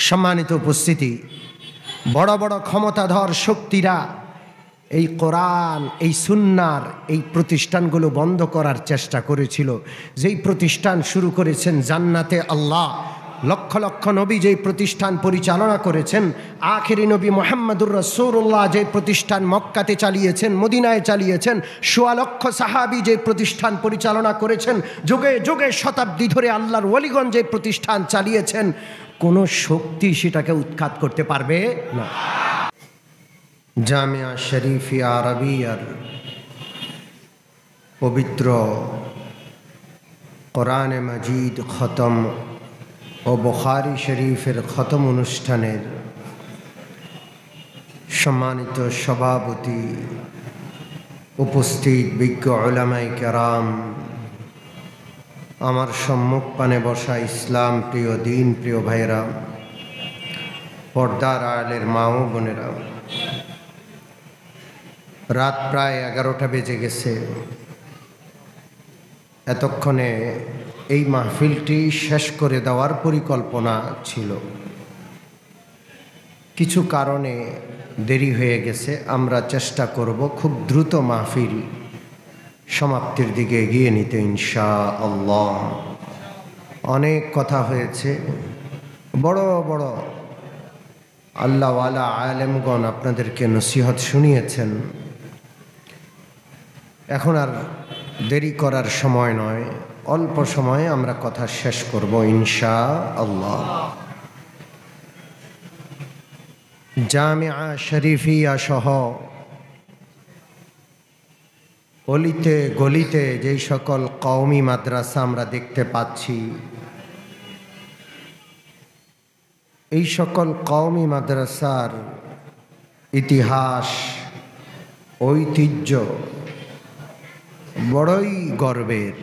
সম্মানিত উপস্থিতি, বড় বড় ক্ষমতাধর শক্তিরা এই কোরআন, এই সুন্নার এই প্রতিষ্ঠানগুলো বন্ধ করার চেষ্টা করেছিল। যেই প্রতিষ্ঠান শুরু করেছেন জান্নাতে আল্লাহ, লক্ষ লক্ষ নবী যেই প্রতিষ্ঠান পরিচালনা করেছেন, আখেরি নবী মুহাম্মদুর রাসূলুল্লাহ যে প্রতিষ্ঠান মক্কাতে চালিয়েছেন, মদিনায় চালিয়েছেন, সোয়া লক্ষ সাহাবী যে প্রতিষ্ঠান পরিচালনা করেছেন, যুগে যুগে শতাব্দী ধরে আল্লাহর ওলিগণ যে প্রতিষ্ঠান চালিয়েছেন, কোনো শক্তি সেটাকে উৎখাত করতে পারবে না। জামিয়া শরীফিয়া আরবিয়ার পবিত্র কোরআনে মাজিদ খতম ও বুখারী শরীফের খতম অনুষ্ঠানের সম্মানিত সভাপতি, উপস্থিত বিজ্ঞ উলামায়ে কেরাম, আমার সম্মুখ পানে বসা ইসলাম প্রিয়, দিন প্রিয় ভাইরা, পর্দার আড়ালের মা ও বোনেরা, রাত প্রায় 11টা বেজে গেছে। এতক্ষণে এই মাহফিলটি শেষ করে দেওয়ার পরিকল্পনা ছিল, কিছু কারণে দেরি হয়ে গেছে। আমরা চেষ্টা করব খুব দ্রুত মাহফিল সমাপ্তির দিকে এগিয়ে নিতে ইনশাআল্লাহ। অনেক কথা হয়েছে, বড় বড় আল্লাহওয়ালা আলেমগণ আপনাদেরকে নসিহত শুনিয়েছেন। এখন আর দেরি করার সময় নয়, অল্প সময়ে আমরা কথা শেষ করব ইনশাআল্লাহ। জামিয়া শরীফিয়া সহ অলিতে গলিতে যেই সকল কওমি মাদ্রাসা আমরা দেখতে পাচ্ছি, এই সকল কওমি মাদ্রাসার ইতিহাস, ঐতিহ্য বড়ই গর্বের।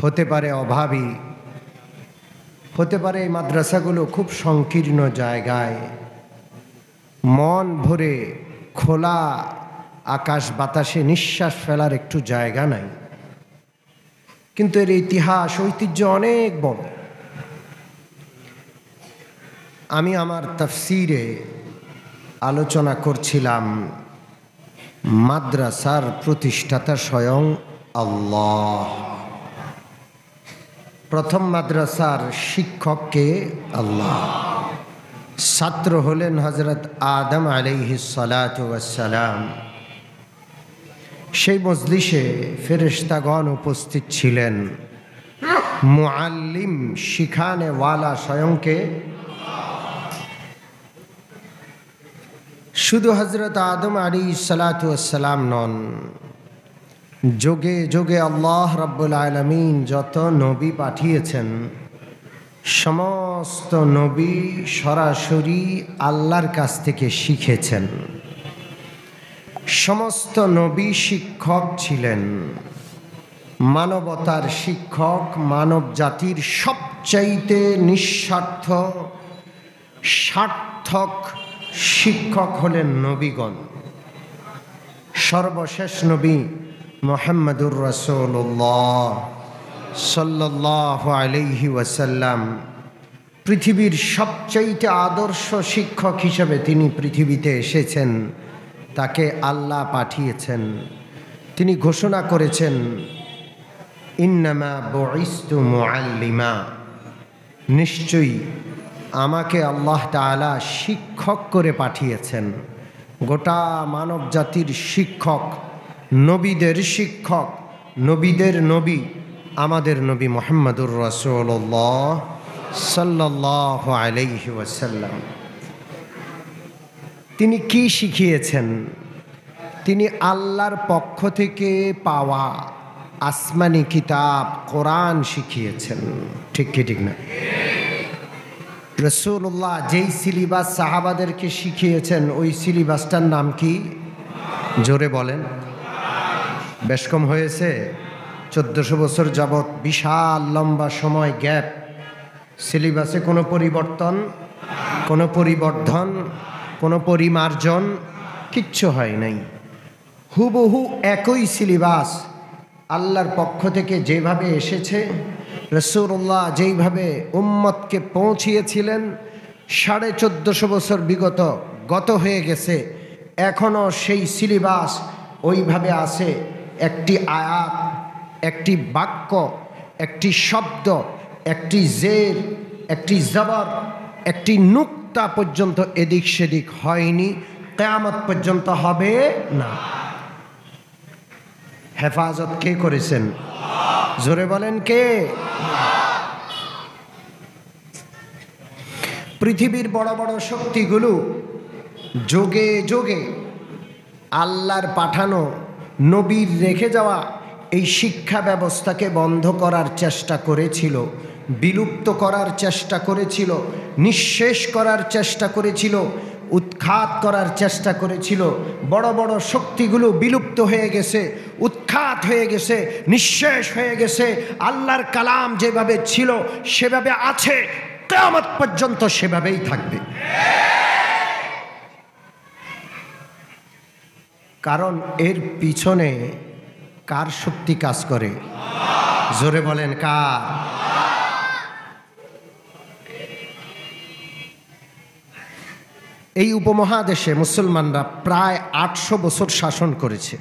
হতে পারে অভাবী, হতে পারে এই মাদ্রাসাগুলো খুব সংকীর্ণ জায়গায়, মন ভরে খোলা আকাশ বাতাসে নিঃশ্বাস ফেলার একটু জায়গা নাই, কিন্তু এর ইতিহাস, ঐতিহ্য অনেক বড়। আমি আমার তাফসিরে আলোচনা করছিলাম মাদ্রাসার প্রতিষ্ঠাতা স্বয়ং আল্লাহ। প্রথম মাদ্রাসার শিক্ষককে আল্লাহ, ছাত্র হলেন হযরত আদম আলাইহিস সালাতু ওয়াস সালাম। সেই মজলিসে ফেরেশতাগণ উপস্থিত ছিলেন, মুআল্লিম শিখানে ওয়ালা স্বয়ংকে। শুধু হযরত আদম আলাইহিস সালাতু ওয়াস সালাম নন, যোগে যোগে আল্লাহ রাব্বুল আলামিন যত নবী পাঠিয়েছেন, সমস্ত নবী সরাসরি আল্লাহর কাছ থেকে শিখেছেন। সমস্ত নবী শিক্ষক ছিলেন, মানবতার শিক্ষক। মানব জাতির সবচাইতে নিঃস্বার্থ সার্থক শিক্ষক হলেন নবীগণ। সর্বশেষ নবী মুহাম্মদুর রাসূলুল্লাহ সাল্লাল্লাহু আলাইহি ওয়াসাল্লাম পৃথিবীর সবচাইতে আদর্শ শিক্ষক হিসেবে তিনি পৃথিবীতে এসেছেন, তাকে আল্লাহ পাঠিয়েছেন। তিনি ঘোষণা করেছেন, ইন্নামা বুইসতু মুআল্লিমা, নিশ্চয়ই আমাকে আল্লাহ তাআলা শিক্ষক করে পাঠিয়েছেন। গোটা মানব জাতির শিক্ষক, নবীদের শিক্ষক, নবীদের নবী আমাদের নবী মুহাম্মদুর রাসূলুল্লাহ সাল্লাল্লাহু আলাইহি ওয়াসাল্লাম। তিনি কি শিখিয়েছেন? তিনি আল্লাহর পক্ষ থেকে পাওয়া আসমানি কিতাব কোরআন শিখিয়েছেন। ঠিক কি ঠিক না? রাসূলুল্লাহ যেই সিলেবাস সাহাবাদেরকে শিখিয়েছেন, ওই সিলেবাসটার নাম কি? জোরে বলেন। বেশ কম হয়েছে? 1400 বছর যাবৎ বিশাল লম্বা সময় গ্যাপ, সিলেবাসে কোনো পরিবর্তন, কোনো পরিবর্ধন, কোনো পরিমার্জন কিচ্ছু হয় নাই। হুবহু একই সিলেবাস আল্লাহর পক্ষ থেকে যেভাবে এসেছে রাসূলুল্লাহ যেইভাবে উম্মতকে পৌঁছিয়েছিলেন, 1450 বছর গত হয়ে গেছে, এখনও সেই সিলেবাস ওইভাবে আছে। একটি আয়াত, একটি বাক্য, একটি শব্দ, একটি জের, একটি জবর, একটি নুক্তা পর্যন্ত এদিক সেদিক হয়নি, কিয়ামত পর্যন্ত হবে না। হেফাজত কে করেছেন? জোরে বলেন কে? পৃথিবীর বড় বড় শক্তিগুলো যোগে যোগে আল্লাহর পাঠানো নবীর রেখে যাওয়া এই শিক্ষা ব্যবস্থাকে বন্ধ করার চেষ্টা করেছিল, বিলুপ্ত করার চেষ্টা করেছিল, নিঃশেষ করার চেষ্টা করেছিল, উৎখাত করার চেষ্টা করেছিল। বড় বড় শক্তিগুলো বিলুপ্ত হয়ে গেছে, উৎখাত হয়ে গেছে, নিঃশেষ হয়ে গেছে। আল্লাহর কালাম যেভাবে ছিল সেভাবে আছে, কিয়ামত পর্যন্ত সেভাবেই থাকবে। কারণ এর পিছনে কার শক্তি কাজ করে? জোরে বলেন কার? এই উপমহাদেশে মুসলমানরা প্রায় 800 বছর শাসন করেছে।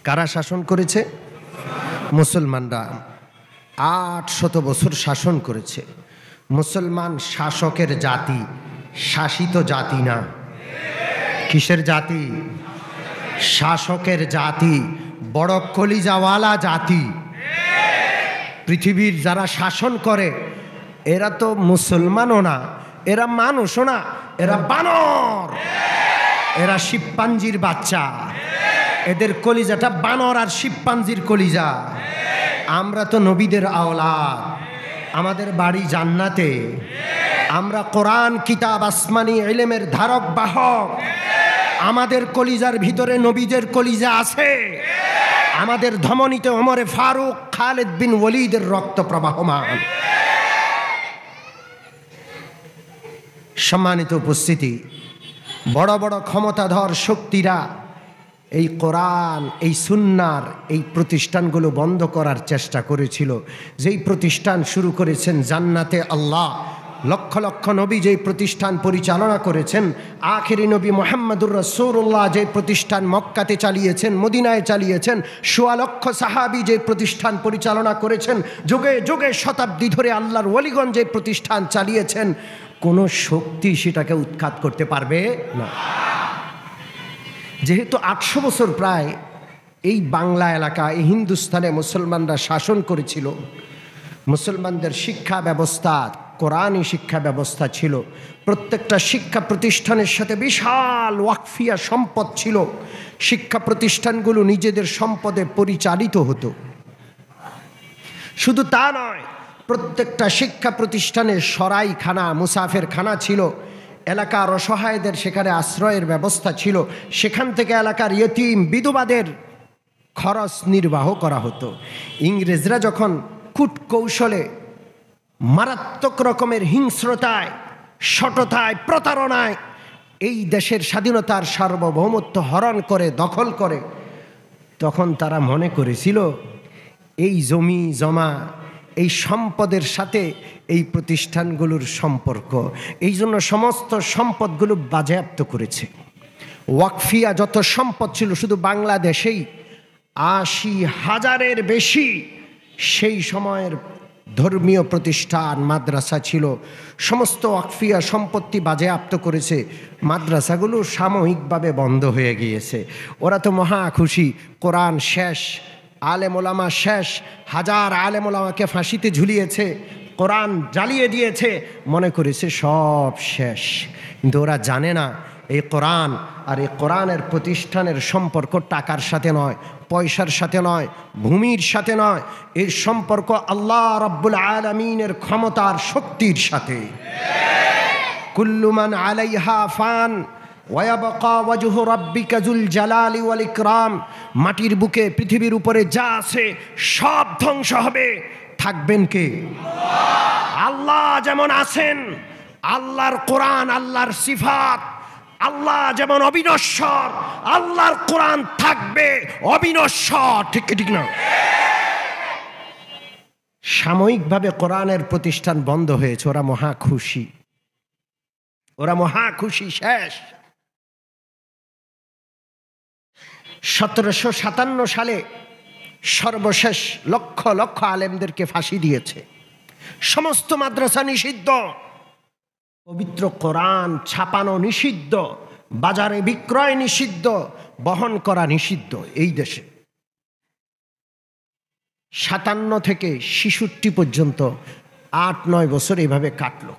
কারা শাসন করেছে? মুসলমানরা 800 বছর শাসন করেছে। মুসলমান শাসকের জাতি, শাসিত জাতি না। কিসের জাতি? শাসকের জাতি, বড় কলিজাওয়ালা জাতি। পৃথিবীর যারা শাসন করে এরা তো মুসলমানও না, এরা মানুষও না, এরা বানর, এরা শিবপাঞ্জির বাচ্চা। এদের কলিজাটা বানর আর শিবপাঞ্জির কলিজা। আমরা তো নবীদের আওলাদ, আমাদের বাড়ি জান্নাতে, আমরা কোরআন কিতাব আসমানি ইলমের ধারক বাহক। আমাদের কলিজার ভিতরে নবীদের কলিজা আছে। আমাদের ধমনীতে ওমরে ফারুক, খালিদ বিন ওয়ালিদের রক্ত প্রবাহমান। সম্মানিত উপস্থিতি, বড় বড় ক্ষমতাধর শক্তিরা এই কোরআন, এই সুন্নার এই প্রতিষ্ঠানগুলো বন্ধ করার চেষ্টা করেছিল। যেই প্রতিষ্ঠান শুরু করেছেন জান্নাতে আল্লাহ, লক্ষ লক্ষ নবী যেই প্রতিষ্ঠান পরিচালনা করেছেন, আখেরি নবী মুহাম্মদুর রাসূলুল্লাহ যে প্রতিষ্ঠান মক্কাতে চালিয়েছেন, মদিনায় চালিয়েছেন, ১৬ লক্ষ সাহাবী যে প্রতিষ্ঠান পরিচালনা করেছেন, যুগে যুগে শতাব্দী ধরে আল্লাহর ওলিগণ যে প্রতিষ্ঠান চালিয়েছেন, কোনো শক্তি সেটাকে উৎখাত করতে পারবে না। যেহেতু 800 বছর প্রায় এই বাংলা এলাকা, এই হিন্দুস্তানে মুসলমানরা শাসন করেছিল, মুসলমানদের শিক্ষা ব্যবস্থা কোরআনী শিক্ষা ব্যবস্থা ছিল। প্রত্যেকটা শিক্ষা প্রতিষ্ঠানের সাথে বিশাল ওয়াকফিয়া সম্পদ ছিল। শিক্ষা প্রতিষ্ঠানগুলো নিজেদের সম্পদে পরিচালিত হতো। শুধু তা নয়, প্রত্যেকটা শিক্ষা প্রতিষ্ঠানে সরাইখানা, মুসাফেরখানা ছিল। এলাকার অসহায়দের সেখানে আশ্রয়ের ব্যবস্থা ছিল। সেখান থেকে এলাকার ইয়েতিম বিধবাদের খরচ নির্বাহ করা হতো। ইংরেজরা যখন কূটকৌশলে, মারাত্মক রকমের হিংস্রতায়, শঠতায়, প্রতারণায় এই দেশের স্বাধীনতার সার্বভৌমত্ব হরণ করে, দখল করে, তখন তারা মনে করেছিল এই জমি জমা, এই সম্পদের সাথে এই প্রতিষ্ঠানগুলোর সম্পর্ক। এই জন্য সমস্ত সম্পদগুলো বাজেয়াপ্ত করেছে। ওয়াকফিয়া যত সম্পদ ছিল শুধু বাংলাদেশেই ৮০,০০০-এর বেশি সেই সময়ের ধর্মীয় প্রতিষ্ঠান, মাদ্রাসা ছিল। সমস্ত ওয়াকফিয়া সম্পত্তি বাজেয়াপ্ত করেছে। মাদ্রাসাগুলো সাময়িকভাবে বন্ধ হয়ে গিয়েছে। ওরা তো মহা খুশি, কোরআন শেষ, আলেম ওলামা শেষ, হাজার আলেম ওলামাকে ফাঁসিতে ঝুলিয়েছে, কোরআন জ্বালিয়ে দিয়েছে, মনে করেছে সব শেষ। কিন্তু ওরা জানে না এই কোরআন আর এই কোরআনের প্রতিষ্ঠানের সম্পর্ক টাকার সাথে নয়, পয়সার সাথে নয়, ভূমির সাথে নয়। এর সম্পর্ক আল্লাহ রাব্বুল আলামিনের ক্ষমতার শক্তির সাথে। কুল্লু মান আলাইহা ফান ওয়া ইয়াবকা ওয়াজহু রাব্বিকা যুল জালালি ওয়াল ইকরাম। মাটির বুকে, পৃথিবীর উপরে যা আছে সব ধ্বংস হবে, থাকবেন কে? আল্লাহ যেমন আছেন, আল্লাহর কোরআন, আল্লাহর সিফাত, আল্লাহ যেমন অবিনশ্বর, আল্লাহর কোরআন থাকবে অবিনশ্বর। ঠিক ঠিক না? সাময়িকভাবে কোরআনের প্রতিষ্ঠান বন্ধ হয়েছে, ওরা মহা খুশি, ওরা মহা খুশি। শেষ 1757 সালে সর্বশেষ লক্ষ লক্ষ আলেমদেরকে ফাঁসি দিয়েছে। সমস্ত মাদ্রাসা নিষিদ্ধ, পবিত্র কোরআন ছাপানো নিষিদ্ধ, বাজারে বিক্রয় নিষিদ্ধ, বহন করা নিষিদ্ধ এই দেশে। 57 থেকে 66 পর্যন্ত 8-9 বছর এভাবে কাটল।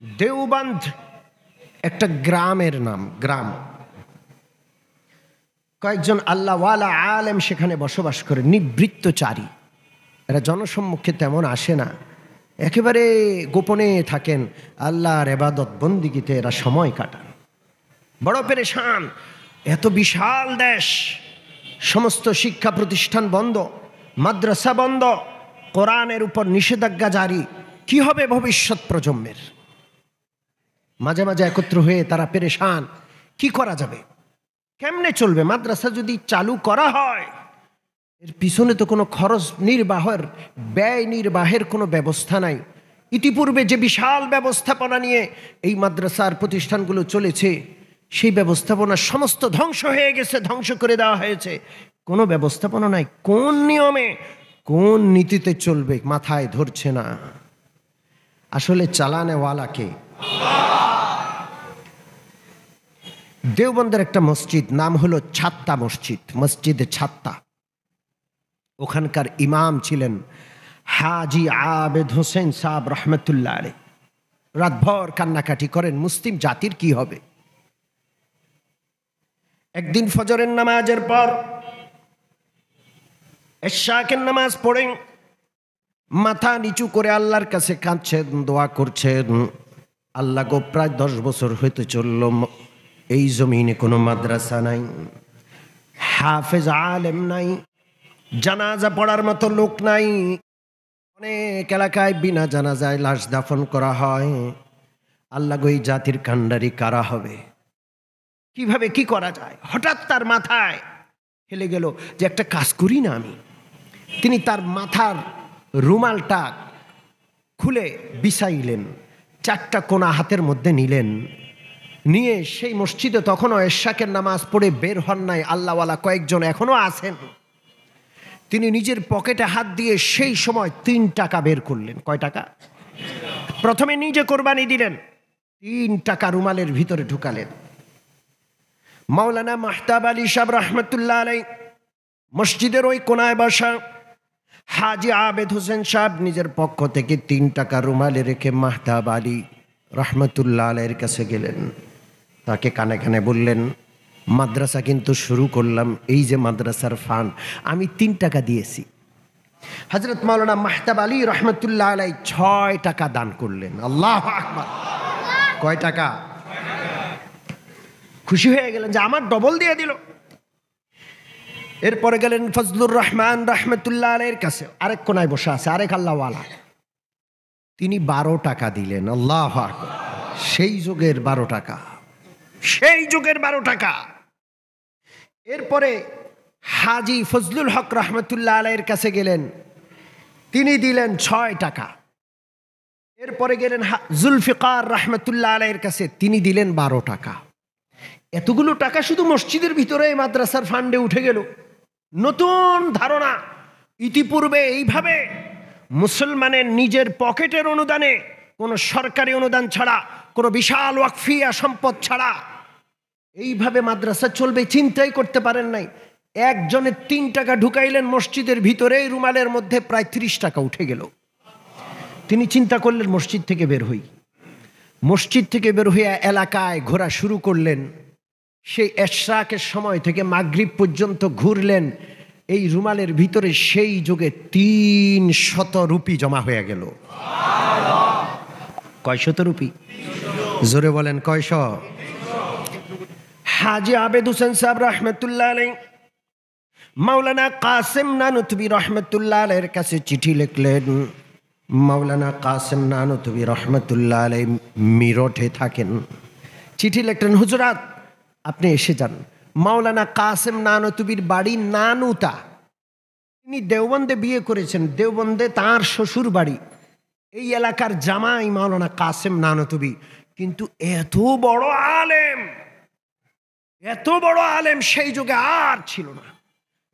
দেওবন্দ একটা গ্রামের নাম, গ্রাম। কয়েকজন আল্লাহওয়ালা আলেম সেখানে বসবাস করে, নিবৃত্তচারী। এরা জনসম্মুখে তেমন আসে না, একেবারে গোপনে থাকেন, আল্লাহর ইবাদত বন্দিগিতে এরা সময় কাটান। বড় পেরেশান, এত বিশাল দেশ, সমস্ত শিক্ষা প্রতিষ্ঠান বন্ধ, মাদ্রাসা বন্ধ, কোরআনের উপর নিষেধাজ্ঞা জারি। কি হবে ভবিষ্যৎ প্রজন্মের? মাঝে মাঝে একত্র হয়ে তারা পেরেশান, কি করা যাবে, কেমনে চলবে? মাদ্রাসা যদি চালু করা হয়, এর পিছনে তো কোনো খরচ নির্বাহের, ব্যয় নির্বাহের কোনো ব্যবস্থা নাই। ইতিপূর্বে যে বিশাল ব্যবস্থাপনা নিয়ে এই মাদ্রাসার প্রতিষ্ঠানগুলো চলেছে, সেই ব্যবস্থাপনা সমস্ত ধ্বংস হয়ে গেছে, ধ্বংস করে দেওয়া হয়েছে। কোনো ব্যবস্থাপনা নাই, কোন নিয়মে কোন নীতিতে চলবে মাথায় ধরছে না। আসলে চালানেওয়ালাকে। দেওবন্দের একটা মসজিদ, নাম হলো ছাত্তা মসজিদ, মসজিদে ছাত্তা। ওখানকার ইমাম ছিলেন হাজি আবেদ হোসেন সাহেব রহমতুল্লাহ আলাইহ। রাতভর কান্নাকাটি করেন, মুসলিম জাতির কি হবে। একদিন ফজরের নামাজের পর এশাকের নামাজ পড়েন, মাথা নিচু করে আল্লাহর কাছে কাঁদছেন, দোয়া করছেন, আল্লাহ গো প্রায় 10 বছর হইতে চলল, এই জমিনে কোনো মাদ্রাসা নাই, হাফেজ আলেম নাই, জানাজা পড়ার মতো লোক নাই, অনেক এলাকায় বিনা জানাজায় লাশ দাফন করা হয়। আল্লাহ গো এই জাতির কান্ডারি কারা হবে, কিভাবে কি করা যায়? হঠাৎ তার মাথায় হেলে গেল যে একটা কাজ করি না আমি। তিনি তার মাথার রুমালটা খুলে বিছাইলেন, 4টা কোনা হাতের মধ্যে নিলেন, নিয়ে সেই মসজিদে তখনও এশাকের নামাজ পড়ে বের হন নাই আল্লাহওয়ালা কয়েকজন এখনো আছেন। তিনি নিজের পকেটে হাত দিয়ে সেই সময় 3 টাকা বের করলেন। কয় টাকা? প্রথমে নিজে কোরবানি দিলেন, 3 টাকা রুমালের ভিতরে ঢুকালেন। মাওলানা মাহতাব আলী সাহেব রহমতুল্লাহ আলাইহ মসজিদের ওই কোনায় বসা। হাজি আবেদ হোসেন সাহেব নিজের পক্ষ থেকে 3 টাকা রুমালে রেখে মাহতাব আলী রহমতুল্লাহ আলাইয়ের কাছে গেলেন, তাকে কানে কানে বললেন, মাদ্রাসা কিন্তু শুরু করলাম, এই যে মাদ্রাসার ফান্ড আমি 3 টাকা দিয়েছি। হযরত মাওলানা মাহতাব আলী রহমতুল্লাহ আলাইহ 6 টাকা দান করলেন। আল্লাহু আকবার! কয় টাকা? খুশি হয়ে গেলেন যে আমার ডবল দিয়ে দিল। এরপরে গেলেন ফজলুর রহমান রহমতুল্লাহ আলাইহির কাছে, আরেক কোনায় বসে আছে আরেক আল্লাহওয়ালা, তিনি 12 টাকা দিলেন। আল্লাহু আকবার! সেই যুগের 12 টাকা, সেই যুগের 12 টাকা। এরপরে হাজি ফজলুল হক রহমতুল্লাহ আলাইহির কাছে গেলেন, তিনি দিলেন 6 টাকা। এরপরে গেলেন জুলফিকার রহমতুল্লাহ আলাইহির কাছে, তিনি দিলেন 12 টাকা। এতগুলো টাকা শুধু মসজিদের ভিতরে মাদ্রাসার ফান্ডে উঠে গেল। নতুন ধারণা, ইতিপূর্বে এইভাবে মুসলমানের নিজের পকেটের অনুদানে, কোনো সরকারি অনুদান ছাড়া, কোনো বিশাল ওয়াকফিয়া সম্পদ ছাড়া এইভাবে মাদ্রাসা চলবে চিন্তাই করতে পারেন নাই। একজনের 3 টাকা ঢুকাইলেন মসজিদের ভিতরে, রুমালের মধ্যে প্রায় 30 টাকা উঠে গেল। তিনি চিন্তা করলেন মসজিদ থেকে বের হই। মসজিদ থেকে বের হইয়া এলাকায় ঘোরা শুরু করলেন। সেই এশরাকের সময় থেকে মাগরিব পর্যন্ত ঘুরলেন। এই রুমালের ভিতরে সেই যুগে 300 রুপি জমা হয়ে গেল। কয়শত রুপি? জোরে বলেন, কয়শ? হাজি আবেদ হোসেন সাহেব রহমতুল্লাহ আলাইহ মাওলানা কাসেম নানুতুবি রহমতুল্লাহ আলাইহির কাছে চিঠি লিখলেন। মাওলানা কাসেম নানুতুবি রহমতুল্লাহ আলাইহ মিরটে থাকেন। চিঠি লিখলেন, হুজুরাত আপনি এসে যান। মাওলানা কাসেম নানুতুবির বাড়ি নানুতা, তিনি দেওবন্দে বিয়ে করেছেন। দেওবন্দে তাঁর শ্বশুর বাড়ি। এই এলাকার জামাই মাওলানা কাসেম নানতুবি। কিন্তু এত বড় আলেম, এত বড় আলেম সেই যুগে আর ছিল না।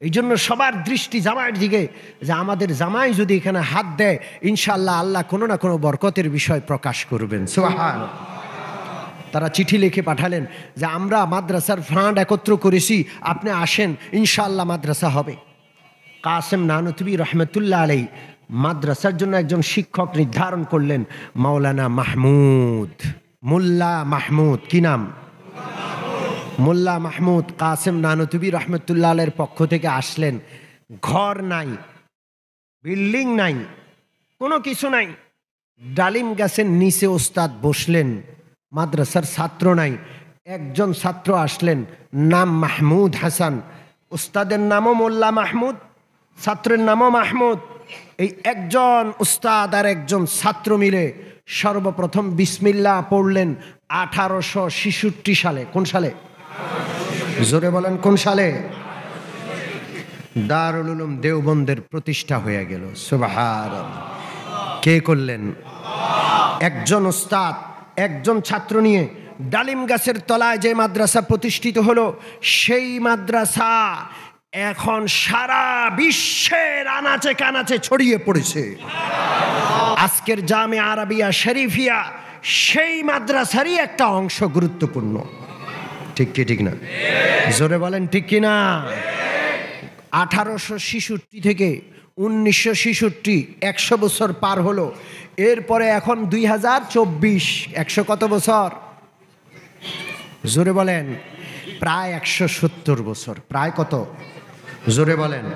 এই জন্য সবার দৃষ্টি জামাইয়ের দিকে, যে আমাদের জামাই যদি এখানে হাত দেয় ইনশাআল্লাহ আল্লাহ কোনো না কোনো বরকতের বিষয় প্রকাশ করবেন। সুবহানাল্লাহ। তারা চিঠি লিখে পাঠালেন যে আমরা মাদ্রাসার ফান্ড একত্র করেছি, আপনি আসেন, ইনশাআল্লাহ মাদ্রাসা হবে। কাসেম নানতুবি রহমতুল্লাহ আলাই মাদ্রাসার জন্য একজন শিক্ষক নির্ধারণ করলেন, মাওলানা মাহমুদ, মোল্লা মাহমুদ। কি নাম? মোল্লা মাহমুদ। কাসেম নানতুবি রহমতুল্লাহ আলাইয়ের পক্ষ থেকে আসলেন। ঘর নাই, বিল্ডিং নাই, কোনো কিছু নাই। ডালিম গাছের নিচে ওস্তাদ বসলেন। মাদ্রাসার ছাত্র নাই, একজন ছাত্র আসলেন, নাম মাহমুদ হাসান। ওস্তাদের নামও মোল্লা মাহমুদ, ছাত্রের নামও মাহমুদ। এই একজন উস্তাদ আর একজন ছাত্র মিলে সর্বপ্রথম বিসমিল্লাহ পড়লেন 1866 সালে। কোন সালে? জোরে বলেন, কোন সালে? দারুল উলুম দেওবন্দের প্রতিষ্ঠা হয়ে গেল। সুবহানাল্লাহ। কে করলেন? একজন উস্তাদ, একজন ছাত্র নিয়ে ডালিম গাছের তলায় যে মাদ্রাসা প্রতিষ্ঠিত হলো, সেই মাদ্রাসা এখন সারা বিশ্বের আনাচে কানাচে ছড়িয়ে পড়েছে। আজকের জামে আরাবিয়া শরীফিয়া সেই মাদ্রাসারই একটা অংশ, গুরুত্বপূর্ণ। ঠিক কি ঠিক না? জোরে বলেন ঠিক কি না? 1866 থেকে 1966, 100 বছর পার হলো। এরপরে এখন 2024, 100 কত বছর? জোরে বলেন। প্রায় 170 বছর। প্রায় কত? জোরে বলেন।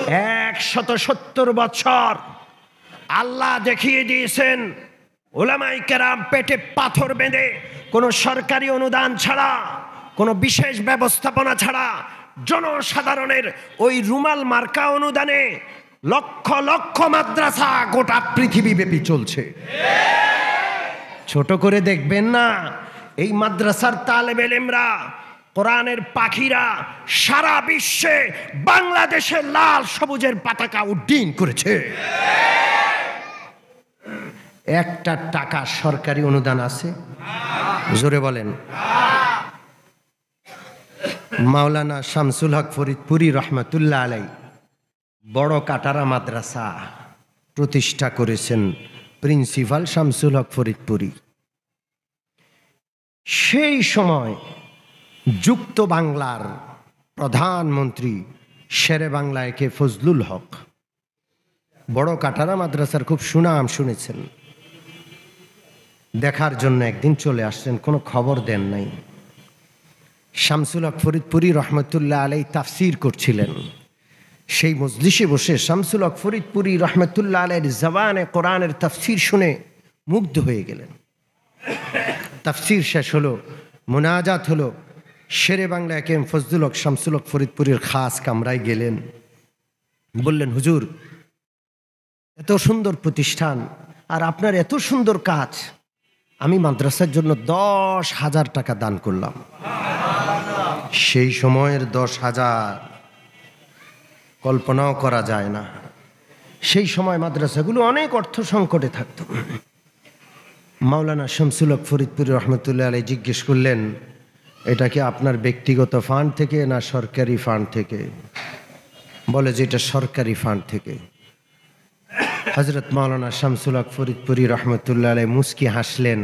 170 বছর আল্লাহ দেখিয়ে দিয়েছেন উলামায়ে কেরাম পেটে পাথর বেঁধে, কোনো সরকারি অনুদান ছাড়া, কোনো বিশেষ ব্যবস্থাপনা ছাড়া, জনসাধারণের ওই রুমাল মার্কা অনুদানে লক্ষ লক্ষ মাদ্রাসা গোটা পৃথিবী ব্যাপী চলছে। ছোট করে দেখবেন না। এই মাদ্রাসার তালেবে ইলমরা, কোরআনের পাখিরা সারা বিশ্বে বাংলাদেশের লাল সবুজের পতাকা উড্ডীন করেছে। একটা টাকা সরকারি অনুদান আছে? জোরে বলেন। মাওলানা শামসুল হক ফরিদপুরি রহমতুল্লাহ আলাই বড় কাটারা মাদ্রাসা প্রতিষ্ঠা করেছেন, প্রিন্সিপাল শামসুল হক ফরিদপুরি। সেই সময় যুক্ত বাংলার প্রধানমন্ত্রী শেরে বাংলা কে ফজলুল হক বড় কাটারা মাদ্রাসার খুব সুনাম শুনেছেন। দেখার জন্য একদিন চলে আসছেন, কোনো খবর দেন নাই। শামসুল হক ফরিদপুরি রহমতুল্লাহ আলাই তাফসির করছিলেন। সেই মজলিসে বসে শামসুল হক ফরিদপুরি রহমতুল্লাহ আলাইয়ের জবানে কোরআনের তাফসির শুনে মুগ্ধ হয়ে গেলেন। তাফসির শেষ হলো, মুনাজাত হলো। শেরে বাংলা কে ফজলুল হক শামসুল হক ফরিদপুরির খাস কামরায় গেলেন। বললেন, হুজুর, এত সুন্দর প্রতিষ্ঠান আর আপনার এত সুন্দর কাজ, আমি মাদ্রাসার জন্য 10,000 টাকা দান করলাম। সেই সময়ের 10,000 কল্পনাও করা যায় না। সেই সময় মাদ্রাসাগুলো অনেক অর্থ সংকটে থাকত। মাওলানা শামসুল হক ফরিদপুরি রহমতুল্লাহ আলাই জিজ্ঞেস করলেন, এটা কি আপনার ব্যক্তিগত ফান্ড থেকে না সরকারি ফান্ড থেকে? বলে যে এটা সরকারি ফান্ড থেকে। হযরত মাওলানা শামসুল হক ফরিদপুরি রহমতুল্লাহ আলাই মুস্কি হাসলেন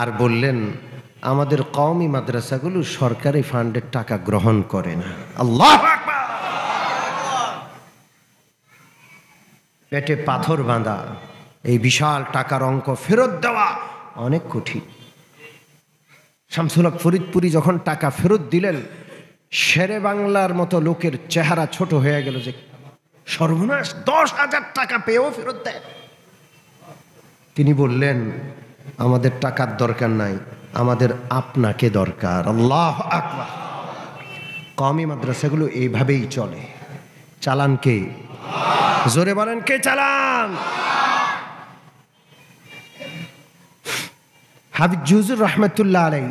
আর বললেন, আমাদের কওমি মাদ্রাসাগুলো সরকারি ফান্ডের টাকা গ্রহণ করে না। আল্লাহু আকবার। পেটে পাথর বাঁধা এই বিশাল টাকার অঙ্ক ফেরত দেওয়া অনেক কঠিন। শামসুল হক ফরিদপুরি যখন টাকা ফেরত দিলেন, শেরে বাংলার মতো লোকের চেহারা ছোট হয়ে গেল, যে সর্বনাশ, 10,000 টাকা পেয়েও ফেরত দেয়। তিনি বললেন, আমাদের টাকার দরকার নাই, আমাদের আপনাকে দরকার। আল্লাহু আকবার। কওমি মাদ্রাসাগুলো এইভাবেই চলে। চালান কে? জোরে বলেন, কে চালান? হাফিজ জুজুর রহমতুল্লাহ আলাই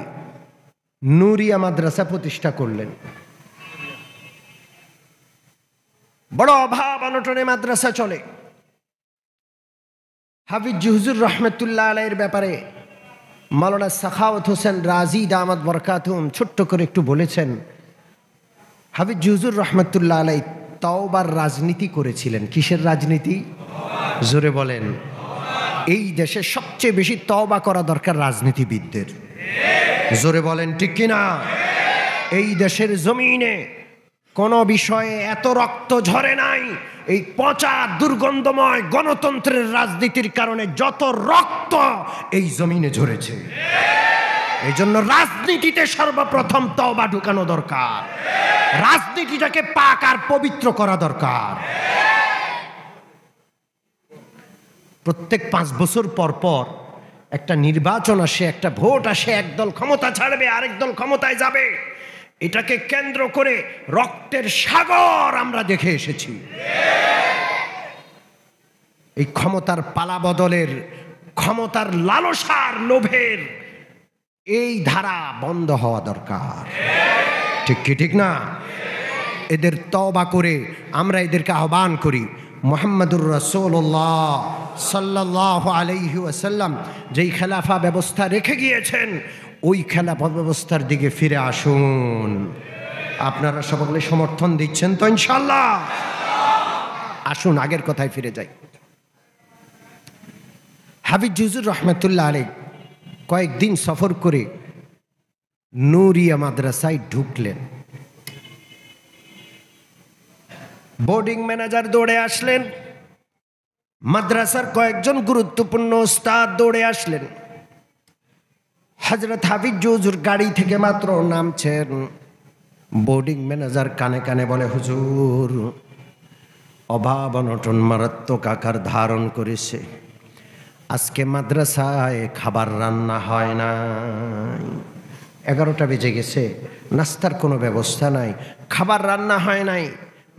নূরিয়া মাদ্রাসা প্রতিষ্ঠা করলেন। বড় অভাব অনটনে মাদ্রাসা চলে। হাফিজ হুজুর রহমতুল্লাহ আলাইহির ব্যাপারে মাওলানা সাখাওয়াত হোসেন রাজি দামাত বরকাতুম ছোট্ট করে একটু বলেছেন, হাফিজ হুজুর রহমতুল্লাহ আলাই তওবার রাজনীতি করেছিলেন। কিসের রাজনীতি? জোরে বলেন। এই দেশে সবচেয়ে বেশি তওবা করা দরকার রাজনীতিবিদদের। জোরে বলেন ঠিক কিনা? এই দেশের জমিনে কোনো বিষয়ে এত রক্ত ঝরে নাই, এই পচা দুর্গন্ধময় গণতন্ত্রের রাজনীতির কারণে যত রক্ত এই জমিনে ঝরেছে। এই জন্য রাজনীতিতে সর্বপ্রথম তওবা ঢুকানো দরকার, রাজনীতিটাকে পাক আর পবিত্র করা দরকার। প্রত্যেক 5 বছর পর পর একটা নির্বাচন আসে, একটা ভোট আসে, একদল ক্ষমতা ছাড়বে আরেক দল ক্ষমতায় যাবে। এটাকে কেন্দ্র করে রক্তের সাগর আমরা দেখে এসেছি। এই ক্ষমতার পালা বদলের, ক্ষমতার লালসার লোভের এই ধারা বন্ধ হওয়া দরকার। ঠিক কি ঠিক না? এদের তওবা করে আমরা এদেরকে আহ্বান করি, মুহাম্মাদুর রাসূলুল্লাহ সাল্লাল্লাহু আলাইহি ওয়াসাল্লাম যেই খেলাফা ব্যবস্থা রেখে গিয়েছেন ওই খেলাফা ব্যবস্থার দিকে ফিরে আসুন। আপনারা সকলে সমর্থন দিচ্ছেন তো ইনশাআল্লাহ? আসুন আগের কথায় ফিরে যাই। হাফিজ হুজুর রহমতুল্লাহ আলাইহি কয়েকদিন সফর করে নূরিয়া মাদ্রাসায় ঢুকলেন। বোর্ডিং ম্যানেজার দৌড়ে আসলেন, মাদ্রাসার কয়েকজন গুরুত্বপূর্ণ উস্তাদ দৌড়ে আসলেন। হযরত হাফিজ হুজুর গাড়ি থেকে মাত্র নামছেন, বোর্ডিং ম্যানেজার কানে কানে বলে, হুজুর অভাব অনটন মারাত্মক আকার ধারণ করেছে, আজকে মাদ্রাসায় খাবার রান্না হয় না। 11টা বেজে গেছে, নাস্তার কোনো ব্যবস্থা নাই, খাবার রান্না হয় নাই।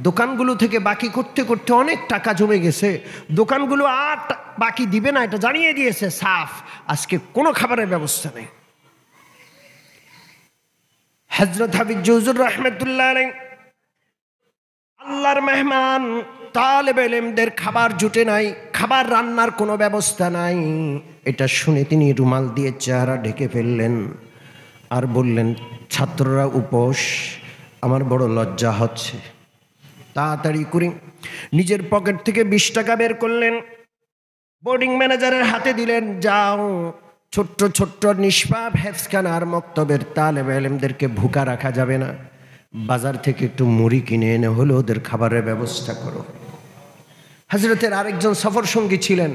দোকানগুলো থেকে বাকি করতে করতে অনেক টাকা জমে গেছে, দোকানগুলো আর বাকি দিবে না এটা জানিয়ে দিয়েছে সাফ, আজকে কোনো খাবারের ব্যবস্থা নেই। হযরত হাফিজ হুজুর রাহমাতুল্লাহ আলাইহি আল্লাহর মেহমান, তালেবে ইলমদের খাবার জুটে নাই, খাবার রান্নার কোনো ব্যবস্থা নাই। এটা শুনে তিনি রুমাল দিয়ে চেহারা ঢেকে ফেললেন আর বললেন, ছাত্ররা উপোস, আমার বড় লজ্জা হচ্ছে। তাড়াতাড়ি করে নিজের পকেট থেকে 20 টাকা বের করলেন, বোর্ডিং ম্যানেজারের হাতে দিলেন, যাও ছোট্ট ছোট্ট নিষ্পাপ হেফজখানার মক্তবের তালেবে ইলমদেরকে ভুকা রাখা যাবে না, বাজার থেকে একটু মুড়ি কিনে এনে হলো ওদের খাবারের ব্যবস্থা করো। হযরতের আরেকজন সফর সঙ্গী ছিলেন,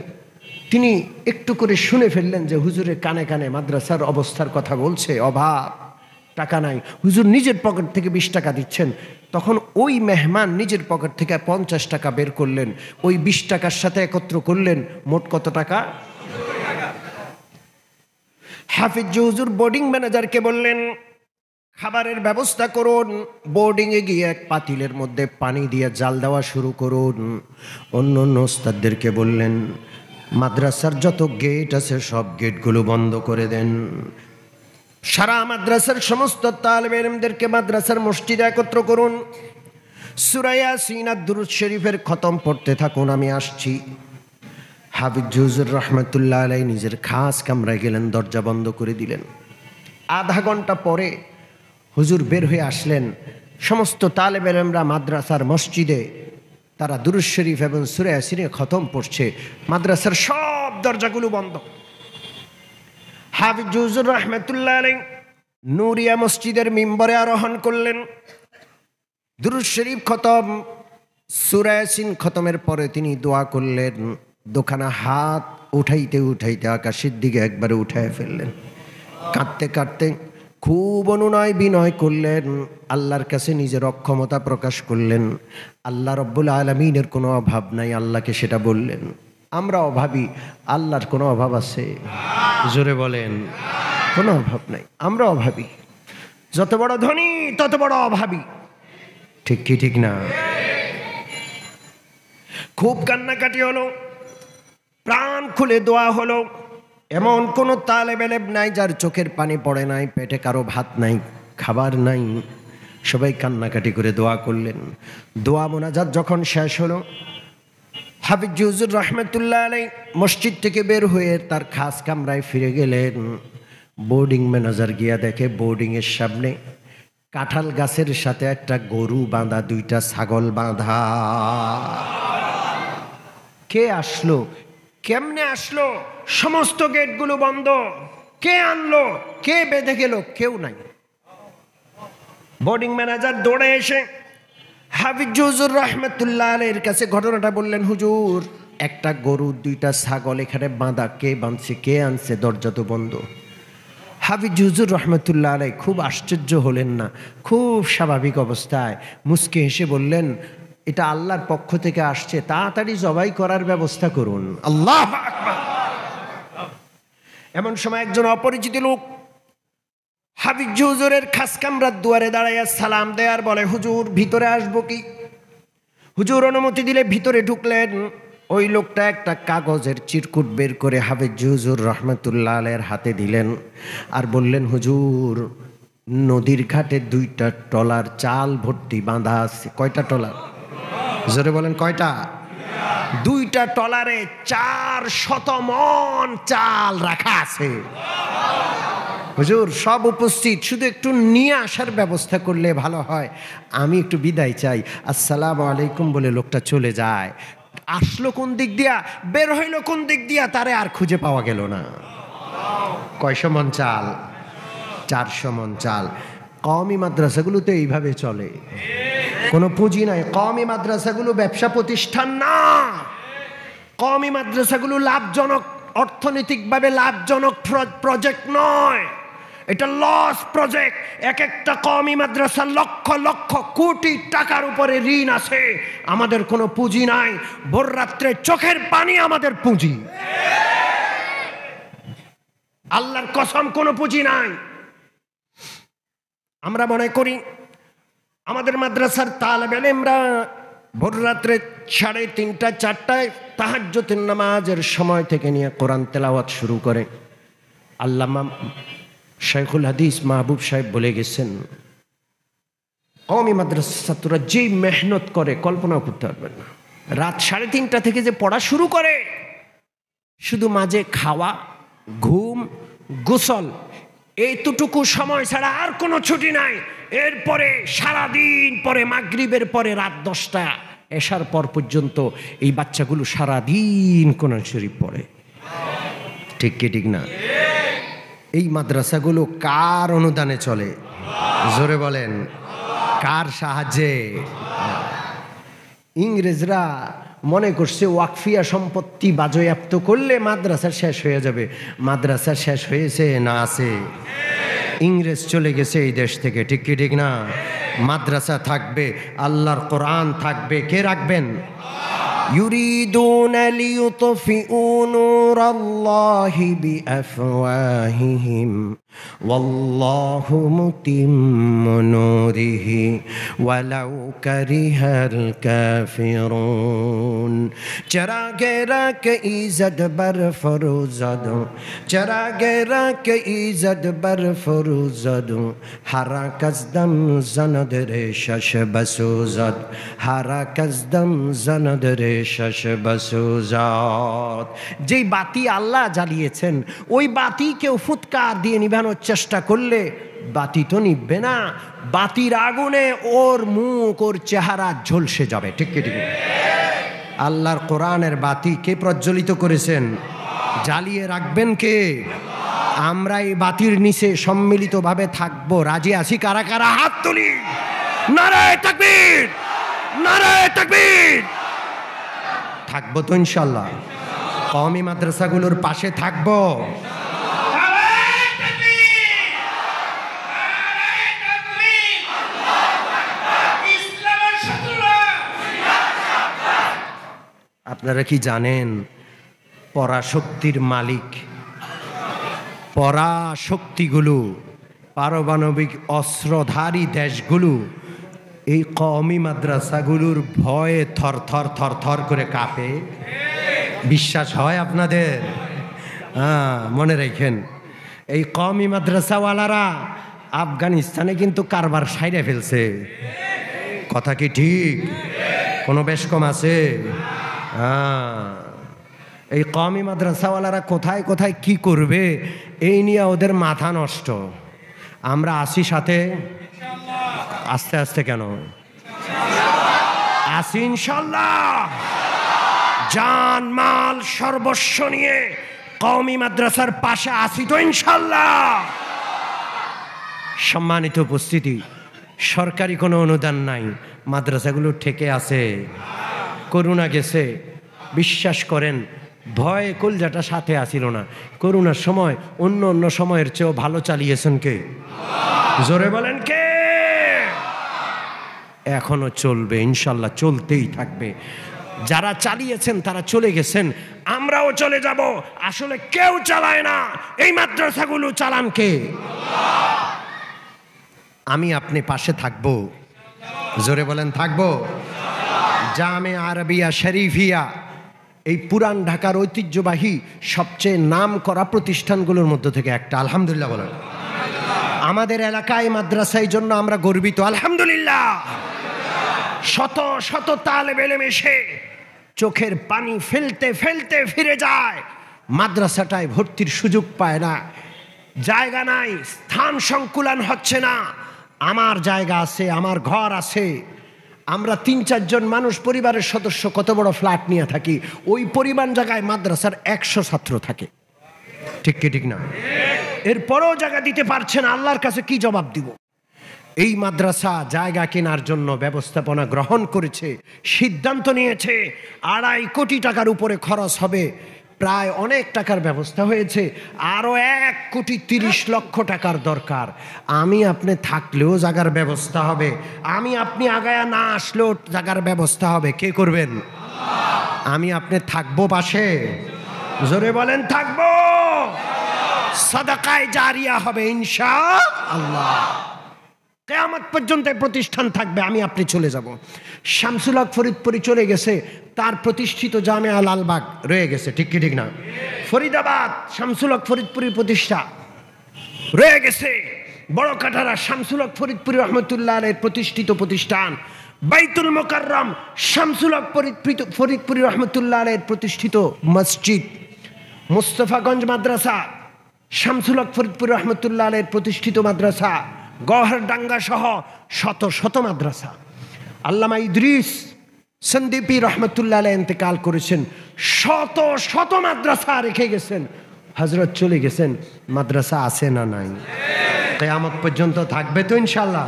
তিনি একটু করে শুনে ফেললেন যে হুজুরের কানে কানে মাদ্রাসার অবস্থার কথা বলছে, অভাব, টাকা নাই। হুজুর নিজের পকেট থেকে 20 টাকা দিচ্ছেন। তখন ওই মেহমান নিজের পকেট থেকে 50 টাকা বের করলেন, ওই 20 টাকার সাথে একত্র করলেন, মোট কত টাকা? হাফিজ হুজুর বোর্ডিং ম্যানেজারকে বললেন, খাবারের ব্যবস্থা করুন, বোর্ডিংয়ে গিয়ে এক পাতিলের মধ্যে পানি দিয়ে জাল দেওয়া শুরু করুন। অন্য অন্য ওস্তাদদেরকে বললেন, মাদ্রাসার যত গেট আছে সব গেটগুলো বন্ধ করে দেন, সারা মাদ্রাসার সমস্ত তালেবে ইলমদেরকে মাদ্রাসার মসজিদে একত্র করুন, সূরা ইয়াসিন আর দুরূদ শরীফের খতম পড়তে থাকুন, আমি আসছি। হাফিজ হুজুর রহমতুল্লাহ আলাইহি নিজের খাস কামরায় গেলেন, দরজা বন্ধ করে দিলেন। আধা ঘন্টা পরে হুজুর বের হয়ে আসলেন। সমস্ত তালেবে ইলমরা মাদ্রাসার মসজিদে তারা দুরূদ শরীফ এবং সূরা ইয়াসিনে খতম পড়ছে, মাদ্রাসার সব দরজাগুলো বন্ধ। হাফিজ হুজুর রহমতুল্লাহ আলাইহি নূরিয়া মসজিদের মিম্বরে আরোহণ করলেন, দুরূদ শরীফ খতম, সূরা ইয়াসিন খতমের পরে তিনি দোয়া করলেন, দুখানা হাত উঠাইতে উঠাইতে আকাশের দিকে একবারে উঠায় ফেললেন, কাঁদতে কাঁদতে খুব অনুনয় বিনয় করলেন, আল্লাহর কাছে নিজের অক্ষমতা প্রকাশ করলেন। আল্লাহ রব্বুল আলামিনের কোনো অভাব নাই, আল্লাহকে সেটা বললেন। আমরা অভাবী, আল্লাহর কোনো অভাব আছে? জোরে বলেন, কোনো অভাব নাই, আমরা অভাবী। যত বড় ধনী তত বড় অভাবী, ঠিক কি ঠিক না? খুব কান্নাকাটি হলো, প্রাণ খুলে দোয়া হলো। এমন কোনো তালেবে ইলম নাই যার চোখের পানি পড়ে নাই, পেটে কারো ভাত নাই, খাবার নাই। সবাই কান্নাকাটি করে দোয়া করলেন। দোয়া মোনাজাত যখন শেষ হলো, হাফিজ হুজুর রহমতুল্লাহ আলাই মসজিদ থেকে বের হয়ে তার খাস কামরায় ফিরে গেলেন। বোর্ডিং ম্যানেজার গিয়া দেখে বোর্ডিংয়ের সামনে কাঁঠাল গাছের সাথে একটা গরু বাঁধা, দুইটা ছাগল বাঁধা। কে আসলো, কেমনে আসলো? সমস্ত গেটগুলো বন্ধ। কে আনলো, কে বেঁধে গেল? কেউ নাই। বোর্ডিং ম্যানেজার দৌড়ে এসে হাফিজ হুজুর রহমতুল্লাহ আলাইহির কাছে ঘটনাটা বললেন। হুজুর, একটা গরু, দুইটা ছাগল এখানে বাঁধা, কে বাঁধছে, কে আনছে? দরজা তো বন্ধ। হাফিজ হুজুর রহমতুল্লাহ আলাই খুব আশ্চর্য হলেন না, খুব স্বাভাবিক অবস্থায় মুচকে হেসে বললেন, এটা আল্লাহর পক্ষ থেকে আসছে, তাড়াতাড়ি জবাই করার ব্যবস্থা করুন। আল্লাহু আকবার। এমন সময় একজন অপরিচিত লোক হাফিজ হুজুরের খাস কামরার দুয়ারে দাঁড়াইয়া সালাম দেয় আর বলে, হুজুর ভিতরে আসবো কি? হুজুর অনুমতি দিলে ভিতরে ঢুকলেন। ওই লোকটা একটা কাগজের চিরকুট বের করে হাফিজ হুজুর রহমতুল্লাহ আলাইহির হাতে দিলেন আর বললেন, হুজুর, নদীর ঘাটে দুইটা ট্রলার চাল ভর্তি বাঁধা আছে। কয়টা ট্রলার? জোরে বলেন, কয়টা? দুইটা ট্রলারে 400 মণ চাল রাখা আছে। হুজুর সব উপস্থিত, শুধু একটু নিয়ে আসার ব্যবস্থা করলে ভালো হয়। আমি একটু বিদায় চাই। আসসালামু আলাইকুম বলে লোকটা চলে যায়। আসলো কোন দিক দিয়া, বের হইল কোন দিক দিয়া, তারে আর খুঁজে পাওয়া গেল না। কয়শো মণ চাল? 400 মণ চাল। কওমি মাদ্রাসাগুলোতে এইভাবে চলে, কোনো পুঁজি নাই। কওমি মাদ্রাসাগুলো ব্যবসা প্রতিষ্ঠান না। কওমি মাদ্রাসাগুলো লাভজনক, অর্থনৈতিকভাবে লাভজনক প্রজেক্ট নয়, এটা লস প্রজেক্ট। এক একটা কওমি মাদ্রাসা লক্ষ লক্ষ কোটি টাকার উপরে ঋণ আছে। আমাদের কোনো পুঁজি নাই। ভোর রাত্রে চোখের পানি আমাদের পুঁজি। আল্লাহর কসম, কোনো পুঁজি নাই। আমরা মনে করি আমাদের মাদ্রাসার তালেব ইলমরা ভোর রাত্রে 3:30 4টায় তাহাজ্জুদের নামাজের সময় থেকে নিয়ে কোরআন তেলাওয়াত শুরু করে। আল্লামা শাইখুল হাদিস মাহবুব সাহেব বলে গেছেন, কওমি মাদ্রাসার ছাত্ররা যেই মেহনত করে কল্পনাও করতে পারবেন না। রাত 3:30 থেকে যে পড়া শুরু করে, শুধু মাঝে খাওয়া, ঘুম, গোসল, এইটুকু সময় ছাড়া আর কোনো ছুটি নাই। এরপরে সারাদিন পরে, মাগরিবের পরে রাত 10টা এশার পর পর্যন্ত এই বাচ্চাগুলো সারাদিন কোরআন শরীফ পড়ে। ঠিক কি ঠিক না? এই মাদ্রাসাগুলো কার অনুদানে চলে? জোরে বলেন, কার সাহায্যে? ইংরেজরা মনে করছে ওয়াকফিয়া সম্পত্তি বাজেয়াপ্ত করলে মাদ্রাসা শেষ হয়ে যাবে। মাদ্রাসা শেষ হয়েছে না আছে? ইংরেজ চলে গেছে এই দেশ থেকে। ঠিক কি ঠিক না? মাদ্রাসা থাকবে, আল্লাহর কোরআন থাকবে। কে রাখবেন? يريدون ليطفئوا نور الله بأفواههم والله متم نوره ولو كره الكافرون چراغ راك ایزد بر فروزد چراغ راك ایزد بر فروزد هر کزدم زند ریشش بسوزد هر کزدم زند ریشش بسوزد। যেই বাতি আল্লাহ জ্বালিয়েছেন ওই বাতি কেউ ফুৎকার দিয়ে নিভানোর চেষ্টা করলে বাতি তো নিভবে না। বাতির আগুনে ওর মুখ, ওর চেহারা ঝলসে যাবে। ঠিক কি ঠিক? আল্লাহর কোরআনের বাতি কে প্রজ্বলিত করেছেন? জ্বালিয়ে রাখবেন কে? আমরা এই বাতির নিচে সম্মিলিতভাবে থাকবো। রাজি আছি? কারা কারা হাত তুলি। নারায়ে তাকবীর, নারায়ে তাকবীর। থাকবো তো ইনশাল্লাহ। কওমি মাদ্রাসাগুলোর পাশে থাকবো। আপনারা কি জানেন পরাশক্তির মালিক, পরাশক্তিগুলো, পারমাণবিক অস্ত্রধারী দেশগুলো এই কওমি মাদ্রাসাগুলোর ভয়ে থর থর থর থর করে কাঁপে? বিশ্বাস হয় আপনাদের? মনে রাখেন, এই কওমি মাদ্রাসাওয়ালারা আফগানিস্তানে কিন্তু কারবার সাইরে ফেলছে, কথা কি ঠিক? কোনো বেশ কম আছে? এই কওমি মাদ্রাসাওয়ালারা কোথায় কোথায় কি করবে এই নিয়ে ওদের মাথা নষ্ট। আমরা আসি সাথে, আস্তে আস্তে কেন আসি, ইনশাল্লাহ জান মাল সর্বস্ব নিয়ে কওমি মাদ্রাসার পাশে আসি তো ইনশাল্লাহ। সম্মানিত উপস্থিতি, সরকারি কোনো অনুদান নাই, মাদ্রাসাগুলো ঠেকে আছে, করোনা গেছে। বিশ্বাস করেন, ভয় কলজাটা সাথে আসিল না। করোনার সময় অন্য অন্য সময়ের চেয়েও ভালো চালিয়েছেন কে? জোরে বলেন কে? এখনো চলবে ইনশাল্লাহ, চলতেই থাকবে। যারা চালিয়েছেন তারা চলে গেছেন, আমরাও চলে যাব। আসলে কেউ চালায় না, এই মাদ্রাসাগুলো চালান কে? আমি আপনি পাশে থাকবো, জোরে বলেন থাকবো। জামে আরবিয়া শরীফিয়া এই পুরান ঢাকার ঐতিহ্যবাহী সবচেয়ে নাম করা প্রতিষ্ঠানগুলোর মধ্যে থেকে একটা। আলহামদুলিল্লাহ বলেন। আমাদের এলাকায় মাদ্রাসার জন্য আমরা গর্বিত, আলহামদুলিল্লাহ। শত শত তালেব ইলম এসে চোখের পানি ফেলতে ফেলতে ফিরে যায়, মাদ্রাসাটায় ভর্তির সুযোগ পায় না, জায়গা নাই, স্থান সংকুলান হচ্ছে না। আমার জায়গা আছে, আমার ঘর আছে, আমরা ৩-৪ জন মানুষ পরিবারের সদস্য কত বড় ফ্ল্যাট নিয়ে থাকি, ওই পরিমাণ জায়গায় মাদ্রাসার ১০০ ছাত্র থাকে, ঠিক কি ঠিক না? এরপরও জায়গা দিতে পারছে না, আল্লাহর কাছে কি জবাব দিব? এই মাদ্রাসা জায়গা কেনার জন্য ব্যবস্থাপনা গ্রহণ করেছে, সিদ্ধান্ত নিয়েছে ২.৫ কোটি টাকার উপরে খরচ হবে। প্রায় অনেক টাকার ব্যবস্থা হয়েছে, আরও ১,৩০,০০,০০০ টাকার দরকার। আমি আপনি থাকলেও জায়গার ব্যবস্থা হবে, আমি আপনি আগায়া না আসলেও জায়গার ব্যবস্থা হবে। কে করবেন? আমি আপনি থাকবো পাশে, জোরে বলেন থাকবো। সাদাকায়ে জারিয়া হবে ইনশাআল্লাহ। কিয়ামত পর্যন্ত প্রতিষ্ঠান থাকবে, আমি আপনি চলে যাব। শামসুল হক ফরিদপুরি চলে গেছে, তার প্রতিষ্ঠিত জামিয়া লালবাগ রয়ে গেছে, ঠিক কি ঠিক না? ফরিদাবাদ শামসুল হক ফরিদপুরির প্রতিষ্ঠা রয়ে গেছে। বড় কাঠারা শামসুল হক ফরিদপুরি রহমতুল্লাহ আলাইহির প্রতিষ্ঠিত প্রতিষ্ঠান। বাইতুল মোকাররম শামসুল হক ফরিদপুরি রহমতুল্লাহ আলাইহির প্রতিষ্ঠিত মসজিদ। মুস্তফাগঞ্জ মাদ্রাসা শামসুল হক ফরিদপুরি রহমতুল্লাহ আলাইহির প্রতিষ্ঠিত মাদ্রাসা। গওহরডাঙ্গা সহ শত শত মাদ্রাসা। আল্লামা ইদ্রিস সন্দীপী রহমতুল্লাহ আলাইহি ইন্তেকাল করেছেন, শত শত মাদ্রাসা রেখে গেছেন। হযরত চলে গেছেন, মাদ্রাসা আছে না নাই? কিয়ামত পর্যন্ত থাকবে তো ইনশাআল্লাহ।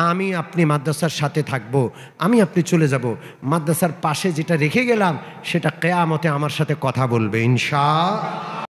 আমি আপনি মাদ্রাসার সাথে থাকবো, আমি আপনি চলে যাব। মাদ্রাসার পাশে যেটা রেখে গেলাম সেটা কিয়ামতে আমার সাথে কথা বলবে ইনশাআল্লাহ।